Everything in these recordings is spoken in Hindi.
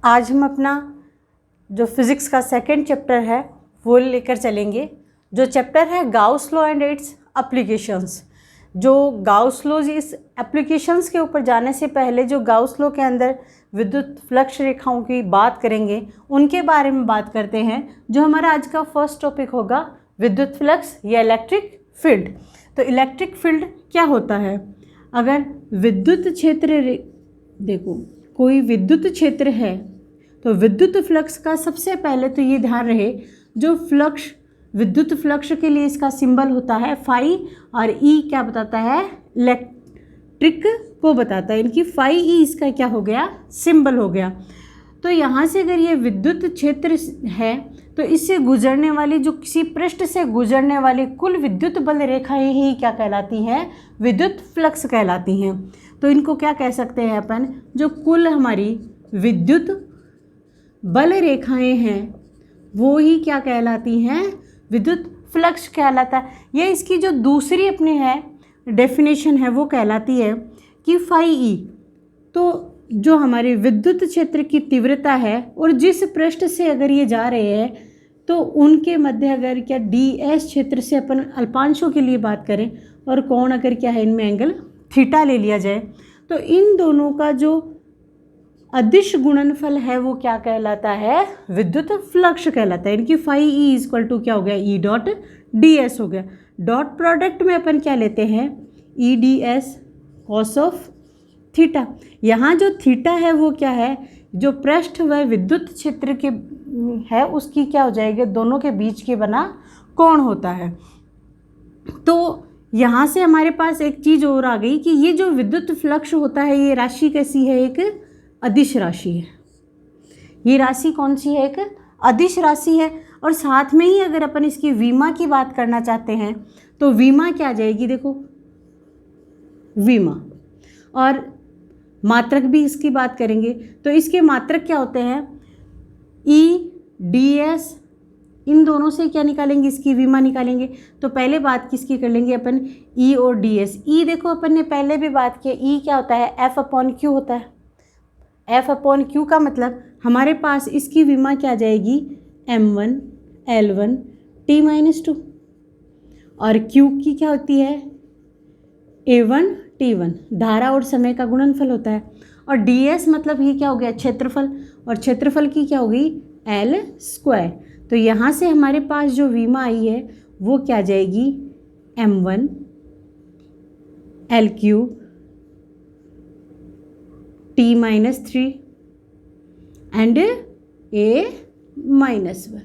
आज हम अपना जो फिज़िक्स का सेकंड चैप्टर है वो लेकर चलेंगे, जो चैप्टर है Gauss law and it's applications. जो गाउस लॉ, इस एप्लीकेशंस के ऊपर जाने से पहले जो गाउस लॉ के अंदर विद्युत फ्लक्स रेखाओं की बात करेंगे उनके बारे में बात करते हैं। जो हमारा आज का फर्स्ट टॉपिक होगा विद्युत फ्लक्स या इलेक्ट्रिक फील्ड। तो इलेक्ट्रिक फील्ड क्या होता है? अगर विद्युत क्षेत्र, देखो कोई विद्युत क्षेत्र है तो विद्युत फ्लक्स का सबसे पहले तो ये ध्यान रहे, जो फ्लक्स विद्युत फ्लक्स के लिए इसका सिंबल होता है फाई, और ई क्या बताता है? इलेक्ट्रिक को बताता है। इनकी फाई ई इसका क्या हो गया? सिंबल हो गया। तो यहाँ से अगर ये विद्युत क्षेत्र है तो इससे गुजरने वाली, जो किसी पृष्ठ से गुजरने वाली कुल विद्युत बल रेखाएं ही क्या कहलाती हैं? विद्युत फ्लक्स कहलाती हैं। तो इनको क्या कह सकते हैं अपन? जो कुल हमारी विद्युत बल रेखाएं हैं वो ही क्या कहलाती हैं? विद्युत फ्लक्स कहलाता है। ये इसकी जो दूसरी अपने है डेफिनेशन है वो कहलाती है कि फाई ई, तो जो हमारे विद्युत क्षेत्र की तीव्रता है और जिस पृष्ठ से अगर ये जा रहे हैं तो उनके मध्य अगर क्या डी एस क्षेत्र से अपन अल्पांशों के लिए बात करें और कोण अगर क्या है इनमें एंगल थीटा ले लिया जाए तो इन दोनों का जो अदिश गुणनफल है वो क्या कहलाता है? विद्युत फ्लक्स कहलाता है। इनकी फाई ई इक्वल टू क्या हो गया? ई डॉट डी एस हो गया। डॉट प्रोडक्ट में अपन क्या लेते हैं? E D S cos of theta. यहाँ जो थीटा है वो क्या है? जो पृष्ठ व विद्युत क्षेत्र के है उसकी क्या हो जाएगी? दोनों के बीच के बना कोण होता है। तो यहाँ से हमारे पास एक चीज़ और आ गई कि ये जो विद्युत फ्लक्स होता है ये राशि कैसी है? एक अदिश राशि है। ये राशि कौन सी है? एक अदिश राशि है। और साथ में ही अगर अपन इसकी विमा की बात करना चाहते हैं तो विमा क्या आ जाएगी? देखो विमा, और मात्रक भी इसकी बात करेंगे तो इसके मात्रक क्या होते हैं? ई डी एस, इन दोनों से क्या निकालेंगे? इसकी विमा निकालेंगे। तो पहले बात किसकी कर लेंगे अपन? ई और डी एस। ई देखो अपन ने पहले भी बात की, ई क्या होता है? एफ अपॉन क्यू होता है। एफ अपॉन क्यू का मतलब हमारे पास इसकी विमा क्या आ जाएगी? M1 L1 T-2, और क्यू की क्या होती है? A1 T1, धारा और समय का गुणनफल होता है। और ds मतलब ये क्या हो गया? क्षेत्रफल, और क्षेत्रफल की क्या होगी? L square. तो यहाँ से हमारे पास जो विमा आई है वो क्या आ जाएगी? M1 L³ T-3 and A-1,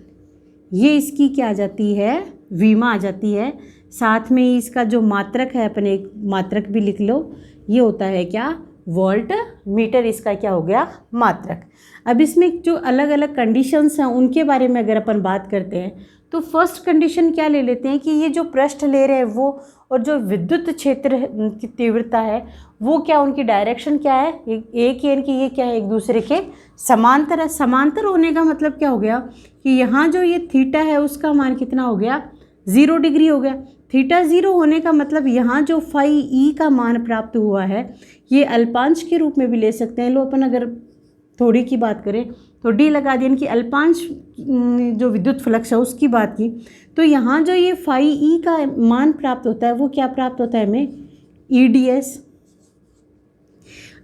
ये इसकी क्या आ जाती है? विमा आ जाती है। साथ में इसका जो मात्रक है, अपन एक मात्रक भी लिख लो, ये होता है क्या? Volt meter. इसका क्या हो गया? मात्रक। अब इसमें जो अलग अलग कंडीशंस हैं उनके बारे में अगर अपन बात करते हैं तो फर्स्ट कंडीशन क्या ले लेते हैं कि ये जो पृष्ठ ले रहे हैं वो और जो विद्युत क्षेत्र की तीव्रता है वो क्या, उनकी डायरेक्शन क्या है? एक ही इनकी ये क्या है? एक दूसरे के समांतर है। समांतर होने का मतलब क्या हो गया कि यहाँ जो ये थीटा है उसका मान कितना हो गया? 0 डिग्री हो गया। थीटा 0 होने का मतलब यहाँ जो फाई ई का मान प्राप्त हुआ है ये अल्पांश के रूप में भी ले सकते हैं। लो अपन अगर थोड़ी की बात करें तो डी लगा दिया, इनकी अल्पांश जो विद्युत फ्लक्स है उसकी बात की, तो यहाँ जो ये फाई ई का मान प्राप्त होता है वो क्या प्राप्त होता है हमें? ई डी एस,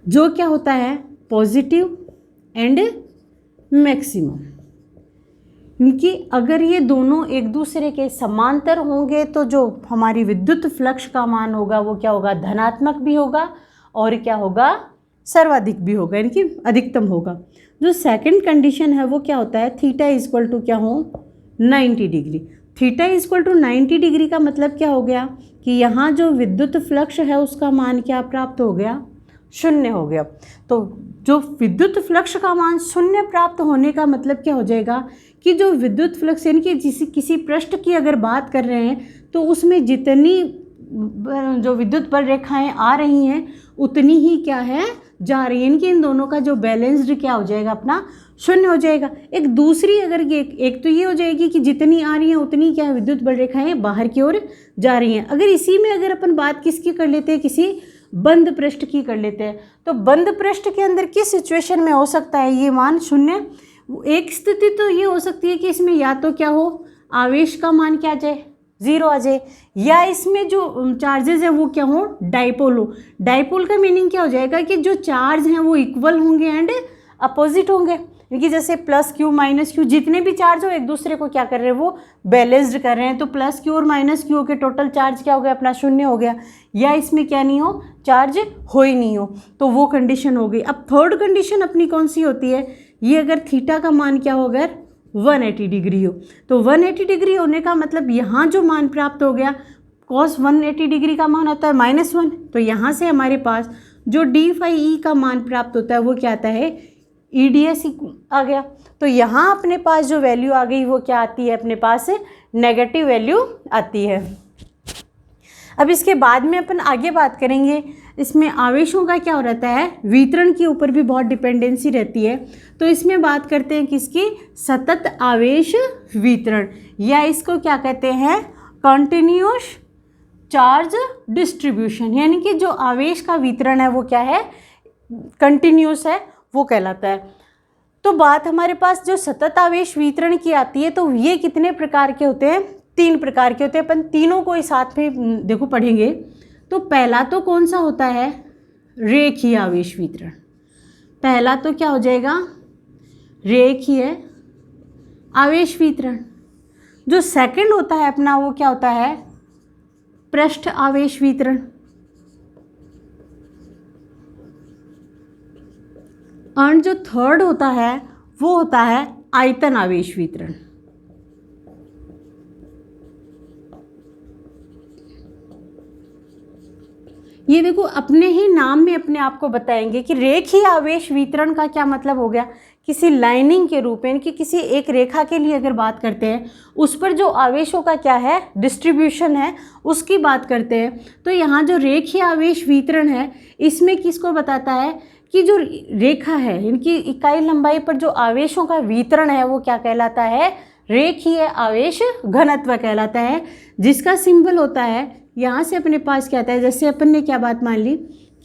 जो क्या होता है? Positive and maximum. इनकी अगर ये दोनों एक दूसरे के समांतर होंगे तो जो हमारी विद्युत फ्लक्स का मान होगा वो क्या होगा? धनात्मक भी होगा और क्या होगा? सर्वाधिक भी होगा, इनकी अधिकतम होगा। जो सेकंड कंडीशन है वो क्या होता है? थीटा इक्वल टू क्या हो? 90 degree. Theta equal to 90 degree का मतलब क्या हो गया कि यहाँ जो विद्युत फ्लक्स है उसका मान क्या प्राप्त हो गया? 0 हो गया। तो जो विद्युत फ्लक्स का मान 0 प्राप्त होने का मतलब क्या हो जाएगा कि जो विद्युत फ्लक्स यानी कि किसी पृष्ठ की अगर बात कर रहे हैं तो उसमें जितनी जो विद्युत बल रेखाएं आ रही हैं उतनी ही क्या है? जा रही है। इनके इन दोनों का जो बैलेंस्ड क्या हो जाएगा? अपना 0 हो जाएगा। एक दूसरी अगर ये एक तो ये हो जाएगी कि जितनी आ रही हैं उतनी क्या है? विद्युत बल रेखाएं बाहर की ओर जा रही हैं। अगर इसी में अगर अपन बात किसकी कर लेते हैं? किसी बंद पृष्ठ की कर लेते हैं। तो बंद पृष्ठ के अंदर किस सिचुएशन में हो सकता है ये मान शून्य? एक स्थिति तो ये हो सकती है कि इसमें या तो क्या हो, आवेश का मान क्या आ जाए, 0 आ जाए, या इसमें जो चार्जेस हैं वो क्या हो, डाइपोल हो। डाइपोल का मीनिंग क्या हो जाएगा कि जो चार्ज हैं वो इक्वल होंगे एंड अपोजिट होंगे, क्योंकि जैसे प्लस क्यू माइनस क्यू जितने भी चार्ज हो एक दूसरे को क्या कर रहे हैं, वो बैलेंस्ड कर रहे हैं। तो प्लस क्यू और माइनस क्यू के टोटल चार्ज क्या हो गया अपना, शून्य हो गया, या इसमें क्या नहीं हो, चार्ज हो ही नहीं हो, तो वो कंडीशन हो गई। अब थर्ड कंडीशन अपनी कौन सी होती है, ये अगर थीटा का मान क्या हो, अगर 180 डिग्री हो, तो 180 डिग्री होने का मतलब यहाँ जो मान प्राप्त हो गया, cos 180 डिग्री का मान होता है -1, तो यहाँ से हमारे पास जो डी फाई ई का मान प्राप्त होता है वो क्या आता है, EDS आ गया। तो यहाँ अपने पास जो वैल्यू आ गई वो क्या आती है, अपने पास नेगेटिव वैल्यू आती है। अब इसके बाद में अपन आगे बात करेंगे, इसमें आवेशों का क्या हो रहता है, वितरण के ऊपर भी बहुत डिपेंडेंसी रहती है। तो इसमें बात करते हैं किसकी, सतत आवेश वितरण, या इसको क्या कहते हैं, कंटिन्यूअस चार्ज डिस्ट्रीब्यूशन, यानी कि जो आवेश का वितरण है वो क्या है, कंटिन्यूअस है, वो कहलाता है। तो बात हमारे पास जो सतत आवेश वितरण की आती है, तो ये कितने प्रकार के होते हैं, 3 प्रकार के होते हैं। अपन तीनों को इस साथ में देखो पढ़ेंगे। तो पहला तो कौन सा होता है, रेखीय आवेश वितरण। पहला तो क्या हो जाएगा, रेखीय आवेश वितरण। जो सेकंड होता है अपना वो क्या होता है, पृष्ठ आवेश वितरण। और जो थर्ड होता है वो होता है आयतन आवेश वितरण। ये देखो अपने ही नाम में अपने आप को बताएंगे कि रेखीय आवेश वितरण का क्या मतलब हो गया, किसी लाइनिंग के रूप में, कि किसी एक रेखा के लिए अगर बात करते हैं उस पर जो आवेशों का क्या है, डिस्ट्रीब्यूशन है, उसकी बात करते हैं। तो यहाँ जो रेखीय आवेश वितरण है इसमें किसको बताता है कि जो रेखा है इनकी इकाई लंबाई पर जो आवेशों का वितरण है वो क्या कहलाता है, रेखीय आवेश घनत्व कहलाता है, जिसका सिंबल होता है, यहाँ से अपने पास क्या आता है, जैसे अपन ने क्या बात मान ली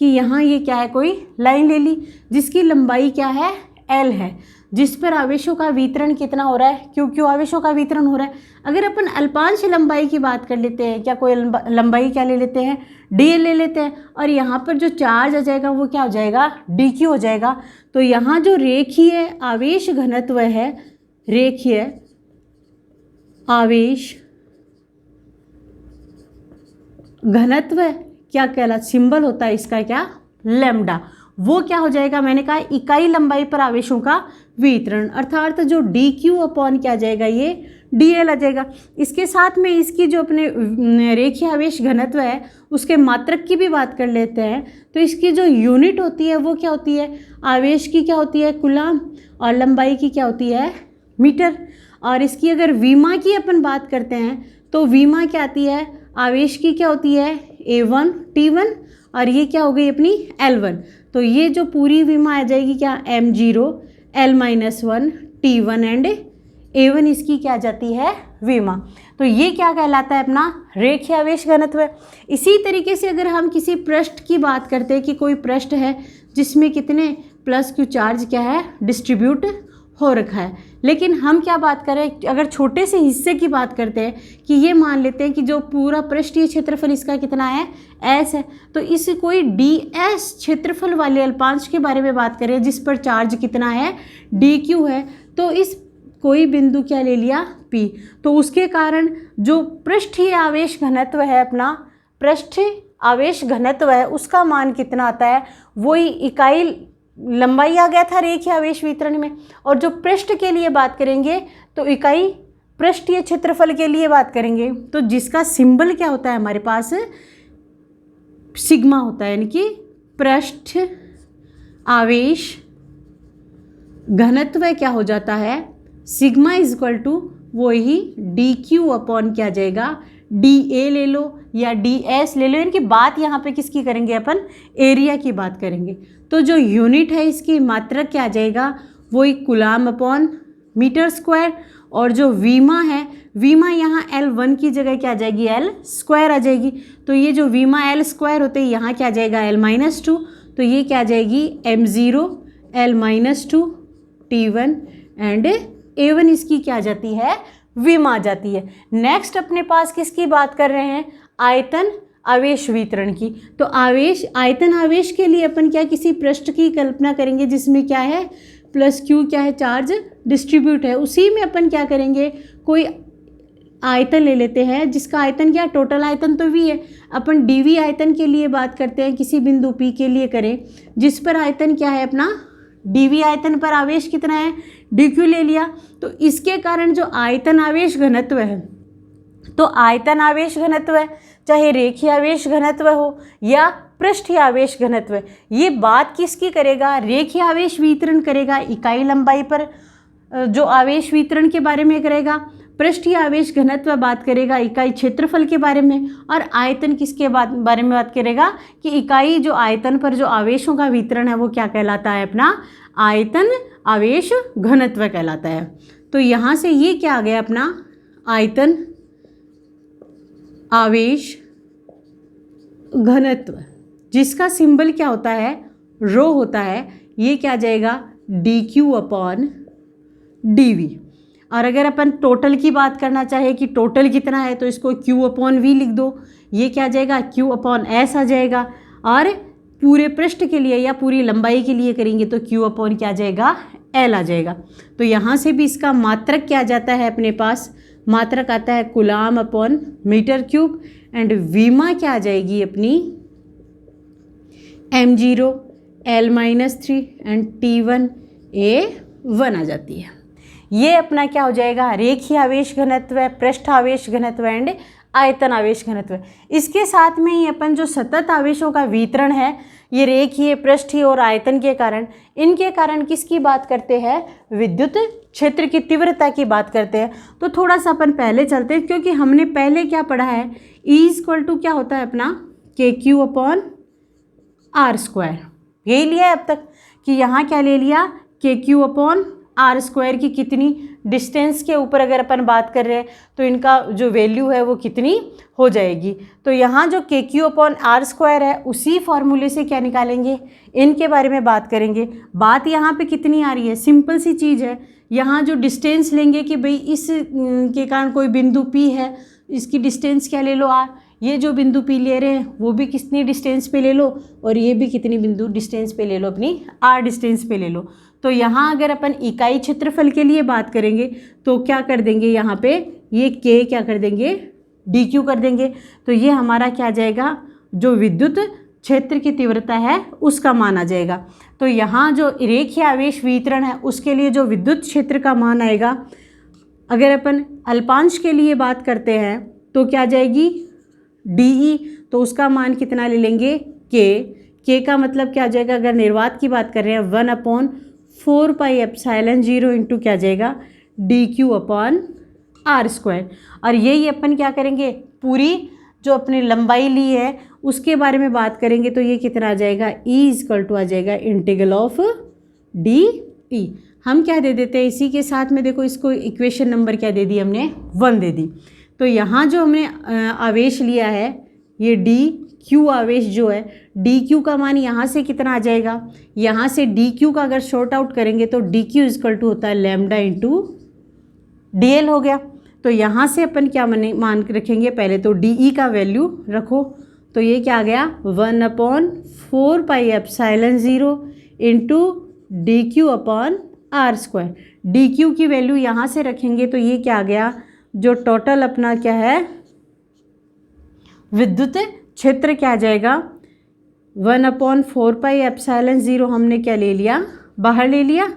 कि यहाँ ये क्या है, कोई लाइन ले ली जिसकी लंबाई क्या है, L है, जिस पर आवेशों का वितरण कितना हो रहा है, क्यों आवेशों का वितरण हो रहा है। अगर अपन अल्पांश लंबाई की बात कर लेते हैं, क्या कोई लंबाई क्या ले लेते हैं, dl ले लेते हैं, और यहाँ पर जो चार्ज आ जाएगा वो क्या हो जाएगा, dq हो जाएगा। तो यहाँ जो रेखीय आवेश घनत्व है, रेखीय आवेश घनत्व क्या कहलाता, सिंबल होता है इसका क्या, लैम्डा। वो क्या हो जाएगा, मैंने कहा इकाई लंबाई पर आवेशों का वितरण, अर्थात जो dq अपॉन क्या आ जाएगा, ये dl आ जाएगा। इसके साथ में इसकी जो अपने रेखीय आवेश घनत्व है उसके मात्रक की भी बात कर लेते हैं। तो इसकी जो यूनिट होती है वो क्या होती है, आवेश की क्या होती है, कूलम, और लंबाई की क्या होती है, मीटर। और इसकी अगर विमा की अपन बात करते हैं तो विमा क्या आती है, आवेश की क्या होती है, A1 T1, और ये क्या हो गई अपनी L1। तो ये जो पूरी विमा आ जाएगी क्या, M0 L-1 T1 and A1 इसकी क्या आ जाती है, विमा। तो ये क्या कहलाता है, अपना रेखीय आवेश घनत्व। इसी तरीके से अगर हम किसी पृष्ठ की बात करते हैं कि कोई पृष्ठ है जिसमें कितने प्लस क्यू चार्ज क्या है, डिस्ट्रीब्यूट हो रखा है, लेकिन हम क्या बात करें, अगर छोटे से हिस्से की बात करते हैं कि ये मान लेते हैं कि जो पूरा पृष्ठीय क्षेत्रफल इसका कितना है, S है, तो इस कोई ds क्षेत्रफल वाले अल्पांश के बारे में बात करें जिस पर चार्ज कितना है, dq है, तो इस कोई बिंदु क्या ले लिया, P, तो उसके कारण जो पृष्ठीय आवेश घनत्व है, अपना पृष्ठीय आवेश घनत्व है, उसका मान कितना आता है, वही इकाई लंबाई आ गया था रेखीय आवेश वितरण में। और जो पृष्ठ के लिए बात करेंगे तो इकाई पृष्ठीय क्षेत्रफल के लिए बात करेंगे, तो जिसका सिंबल क्या होता है हमारे पास, सिग्मा होता है, यानी कि पृष्ठ आवेश घनत्व क्या हो जाता है, सिग्मा इज इक्वल टू वही dq अपॉन क्या जाएगा, dA ले लो या ds ले लो, यानी कि बात यहाँ पे किसकी करेंगे, अपन एरिया की बात करेंगे। तो जो यूनिट है इसकी मात्रक क्या आ जाएगा, वही कूलम अपॉन मीटर स्क्वायर, और जो वीमा है, वीमा यहाँ L1 की जगह क्या आ जाएगी, L² आ जाएगी। तो ये जो वीमा L² होते हैं यहाँ क्या आ जाएगा, L-2। तो ये क्या आ जाएगी, M0 L-2 T1 and A1 इसकी क्या आ जाती है, वीमा आ जाती है। नेक्स्ट अपने पास किसकी बात कर रहे हैं, आयतन आवेश वितरण की। तो आवेश, आयतन आवेश के लिए अपन क्या किसी पृष्ठ की कल्पना करेंगे जिसमें क्या है, प्लस क्यू क्या है, चार्ज डिस्ट्रीब्यूट है। उसी में अपन क्या करेंगे, कोई आयतन ले लेते हैं जिसका आयतन क्या, टोटल आयतन तो v है। अपन dv आयतन के लिए बात करते हैं, किसी बिंदु P के लिए करें जिस पर आयतन क्या है अपना, dv आयतन पर आवेश कितना है, dq ले लिया। तो इसके कारण जो आयतन आवेश घनत्व है, तो आयतन आवेश घनत्व है, चाहे रेखीय आवेश घनत्व हो या पृष्ठीय आवेश घनत्व, ये बात किसकी करेगा, रेखीय आवेश वितरण करेगा, इकाई लंबाई पर जो आवेश वितरण के बारे में करेगा। पृष्ठीय आवेश घनत्व बात करेगा इकाई क्षेत्रफल के बारे में। और आयतन किसके बारे में बात करेगा कि इकाई जो आयतन पर जो आवेशों का वितरण है वो क्या कहलाता है, अपना आयतन आवेश घनत्व कहलाता है। तो यहाँ से ये क्या आ गया अपना आयतन आवेश घनत्व, जिसका सिंबल क्या होता है, रो होता है। ये क्या आ जाएगा, dq/dv। और अगर अपन टोटल की बात करना चाहे कि टोटल कितना है, तो इसको q/v लिख दो। ये क्या आ जाएगा, q/s आ जाएगा। और पूरे पृष्ठ के लिए या पूरी लंबाई के लिए करेंगे तो q/ क्या आ जाएगा, l आ जाएगा। तो यहाँ से भी इसका मात्रक क्या आ जाता है अपने पास, मात्रक आता है कूलाम/मीटर³ एंड वीमा क्या आ जाएगी अपनी M0 L-3 and T1 A1 आ जाती है। ये अपना क्या हो जाएगा, रेखीय आवेश घनत्व, पृष्ठ आवेश घनत्व एंड आयतन आवेश घनत्व। इसके साथ में ही अपन जो सतत आवेशों का वितरण है, ये रेखीय, पृष्ठीय और आयतन के कारण, इनके कारण किसकी बात करते हैं, विद्युत क्षेत्र की तीव्रता की बात करते हैं। तो थोड़ा सा अपन पहले चलते हैं, क्योंकि हमने पहले क्या पढ़ा है, E क्या होता है अपना KQ/R²। यही लिया है अब तक कि यहाँ क्या ले लिया, KQ/R² की कितनी डिस्टेंस के ऊपर अगर अपन बात कर रहे हैं तो इनका जो वैल्यू है वो कितनी हो जाएगी। तो यहाँ जो KQ/R² है उसी फॉर्मूले से क्या निकालेंगे, इनके बारे में बात करेंगे। बात यहाँ पे कितनी आ रही है, सिंपल सी चीज़ है। यहाँ जो डिस्टेंस लेंगे कि भाई इस के कारण कोई बिंदु P है, इसकी डिस्टेंस क्या ले लो R, ये जो बिंदु P ले रहे हैं वो भी कितनी डिस्टेंस पे ले लो, और ये भी कितनी बिंदु डिस्टेंस पे ले लो, अपनी R डिस्टेंस पे ले लो। तो यहाँ अगर अपन इकाई क्षेत्रफल के लिए बात करेंगे तो क्या कर देंगे, यहाँ पे ये K क्या कर देंगे, dq कर देंगे। तो ये हमारा क्या आ जाएगा, जो विद्युत क्षेत्र की तीव्रता है उसका मान आ जाएगा। तो यहाँ जो रेखीय आवेश वितरण है उसके लिए जो विद्युत क्षेत्र का मान आएगा, अगर अपन अल्पांश के लिए बात करते हैं तो क्या आ जाएगी, dE। तो उसका मान कितना ले लेंगे, k का मतलब क्या आ जाएगा, अगर निर्वात की बात कर रहे हैं 1/4πε0 इंटू क्या आ जाएगा, dq/R²। और यही अपन क्या करेंगे, पूरी जो अपनी लंबाई ली है उसके बारे में बात करेंगे तो ये कितना आ जाएगा, E आ जाएगा इंटीग्रल ऑफ dE। हम क्या दे देते हैं इसी के साथ में, देखो इसको इक्वेशन नंबर क्या दे दी हमने, 1 दे दी। तो यहाँ जो हमने आवेश लिया है ये dq आवेश जो है, dq का मान यहाँ से कितना आ जाएगा, यहाँ से dq का अगर शॉर्ट आउट करेंगे तो dq होता है लैम्डा इंटू dl हो गया। तो यहाँ से अपन क्या मान रखेंगे, पहले तो dE का वैल्यू रखो। तो ये क्या आ गया, 1/4πε0 इंटू dq/R²। dq की वैल्यू यहाँ से रखेंगे तो ये क्या आ गया, जो टोटल अपना क्या है विद्युत क्षेत्र क्या आ जाएगा, 1/4πε0 हमने क्या ले लिया, बाहर ले लिया,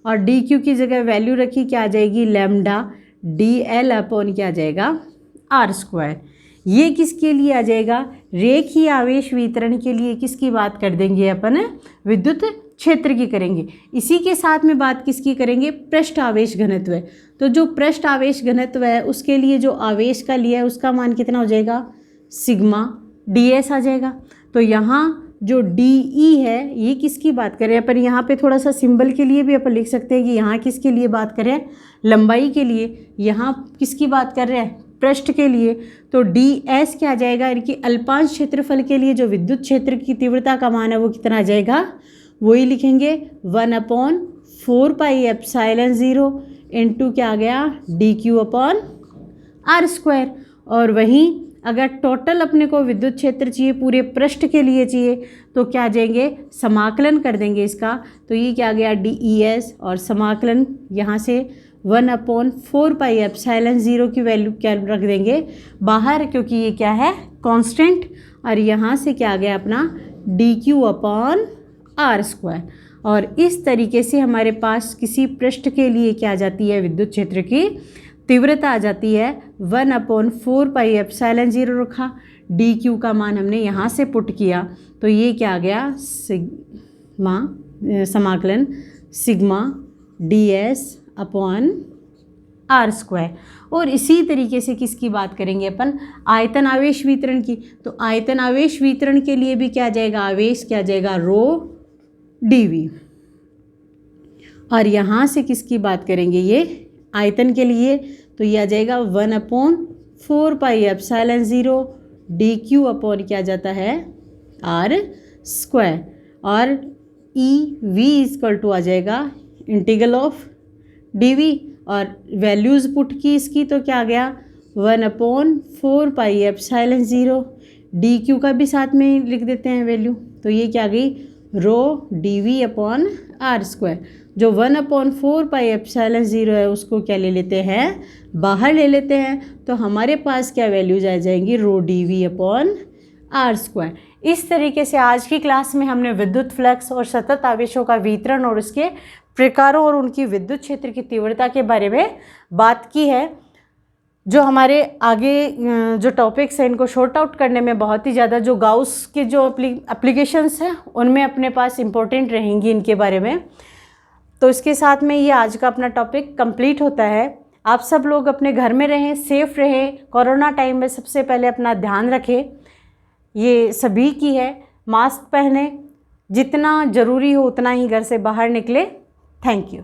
और dq की जगह वैल्यू रखी, क्या आ जाएगी, लैम्डा dl/ क्या आ जाएगा, R²। ये किसके लिए आ जाएगा, रेखीय आवेश वितरण के लिए किसकी बात कर देंगे अपन, विद्युत क्षेत्र की करेंगे। इसी के साथ में बात किसकी करेंगे, पृष्ठ आवेश घनत्व। तो जो पृष्ठ आवेश घनत्व है उसके लिए जो आवेश का लिया है उसका मान कितना हो जाएगा, सिग्मा ds आ जाएगा। तो यहाँ जो DE है ये किसकी बात करें अपन, यहाँ पे थोड़ा सा सिंबल के लिए भी अपन लिख सकते हैं कि यहाँ किसके लिए बात करें, लंबाई के लिए, यहाँ किसकी बात कर रहे हैं, पृष्ठ के लिए। तो DS क्या आ जाएगा, इनकी अल्पांश क्षेत्रफल के लिए जो विद्युत क्षेत्र की तीव्रता का मान है वो कितना आ जाएगा, वही लिखेंगे 1/4πε0 इंटू क्या आ गया dQ/r²। और वहीं अगर टोटल अपने को विद्युत क्षेत्र चाहिए पूरे पृष्ठ के लिए चाहिए तो क्या जाएंगे, समाकलन कर देंगे इसका। तो ये क्या आ गया DES, और समाकलन यहाँ से 1/4πε0 की वैल्यू क्या रख देंगे बाहर, क्योंकि ये क्या है कांस्टेंट, और यहाँ से क्या आ गया अपना dQ/r²। और इस तरीके से हमारे पास किसी पृष्ठ के लिए क्या आ जाती है, विद्युत क्षेत्र की तीव्रता आ जाती है 1/4πε0 रखा, dQ का मान हमने यहाँ से पुट किया तो ये क्या आ गया सिग्मा, समाकलन सिग्मा ds/r²। और इसी तरीके से किसकी बात करेंगे अपन, आयतन आवेश वितरण की। तो आयतन आवेश वितरण के लिए भी क्या जाएगा, आवेश क्या जाएगा ρdV। और यहाँ से किसकी बात करेंगे, ये आयतन के लिए, तो ये आ जाएगा 1/4πε0 dQ/ क्या जाता है r²। और EV = आ जाएगा इंटीग्रल ऑफ dV। और वैल्यूज़ पुट की इसकी तो क्या आ गया 1/4πε0 dQ का भी साथ में लिख देते हैं वैल्यू, तो ये क्या आ गई ρdV/r²। जो 1/4πε0 है उसको क्या ले लेते हैं, बाहर ले लेते हैं, तो हमारे पास क्या वैल्यूज आ जाएंगी ρdV/r²। इस तरीके से आज की क्लास में हमने विद्युत फ्लक्स और सतत आवेशों का वितरण और उसके प्रकारों और उनकी विद्युत क्षेत्र की तीव्रता के बारे में बात की है। जो हमारे आगे जो टॉपिक्स हैं इनको शॉर्ट आउट करने में बहुत ही ज़्यादा जो गाउस के जो एप्लीकेशंस हैं उनमें अपने पास इम्पोर्टेंट रहेंगी इनके बारे में। तो इसके साथ में ये आज का अपना टॉपिक कंप्लीट होता है। आप सब लोग अपने घर में रहें, सेफ़ रहें। कोरोना टाइम में सबसे पहले अपना ध्यान रखें, ये सभी की है। मास्क पहने, जितना ज़रूरी हो उतना ही घर से बाहर निकले। Thank you.